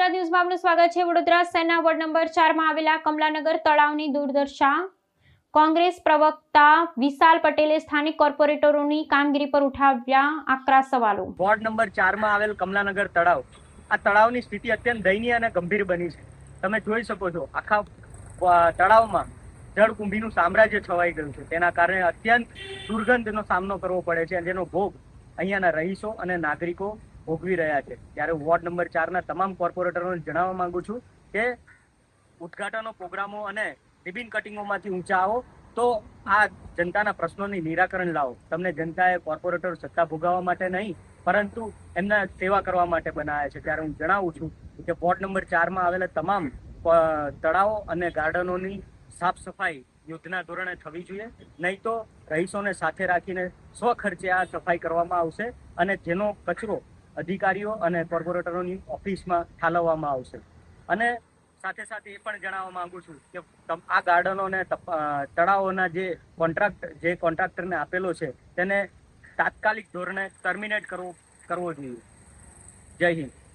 ગુજરાત ન્યૂઝમાં આપનું સ્વાગત છે। વડોદરા શહેરના વોર્ડ નંબર 4 માં આવેલા કમલાનગર તળાવની દુર્દશા। કોંગ્રેસ પ્રવક્તા વિશાલ પટેલે સ્થાનિક કોર્પોરેટરોની કામગીરી પર ઉઠાવ્યા આકરા સવાલો। વોર્ડ નંબર 4 માં આવેલ કમલાનગર તળાવ, આ તળાવની સ્થિતિ અત્યંત દયનીય અને ગંભીર બની છે। તમે જોઈ શકો છો, આખા તળાવમાં જળકુંભીનું સામ્રાજ્ય છવાઈ ગયું છે। તેના કારણે અત્યંત દુર્ગંધનો સામનો કરવો પડે છે અને જેનો ભોગ અહીંયાના રહીશો અને નાગરિકો ભોગવી રહ્યા છે। ત્યારે વોર્ડ નંબર 4 ના તમામ કોર્પોરેટરોને જણાવવા માંગુ છું કે ઉદ્ઘાટનો, પ્રોગ્રામો અને રિબિન કટિંગોમાંથી ઊંચા આવો તો આ જનતાના પ્રશ્નોની નિરાકરણ લાવો। તમને જનતાએ કોર્પોરેટર સત્તા ભોગવવા માટે નહીં, પરંતુ એમના સેવા કરવા માટે બનાવ્યા છે। ત્યારે હું જણાવું છું કે વોર્ડ નંબર 4 માં આવેલા તમામ તળાવો અને ગાર્ડનોની સાફ સફાઈ યુદ્ધના ધોરણે થવી જોઈએ, નહીં તો રહીશોને સાથે રાખીને સ્વખર્ચે આ સફાઈ કરવામાં આવશે અને જેનો કચરો અધિકારીઓ અને કોર્પોરેટરોની ઓફિસમાં ઠાલવવામાં આવશે। અને સાથે સાથે એ પણ જણાવવા માંગુ છું કે આ ગાર્ડનો અને તળાવોના જે કોન્ટ્રાક્ટરને આપેલો છે તેને તાત્કાલિક ધોરણે ટર્મિનેટ કરવો જોઈએ। જય હિન્દ।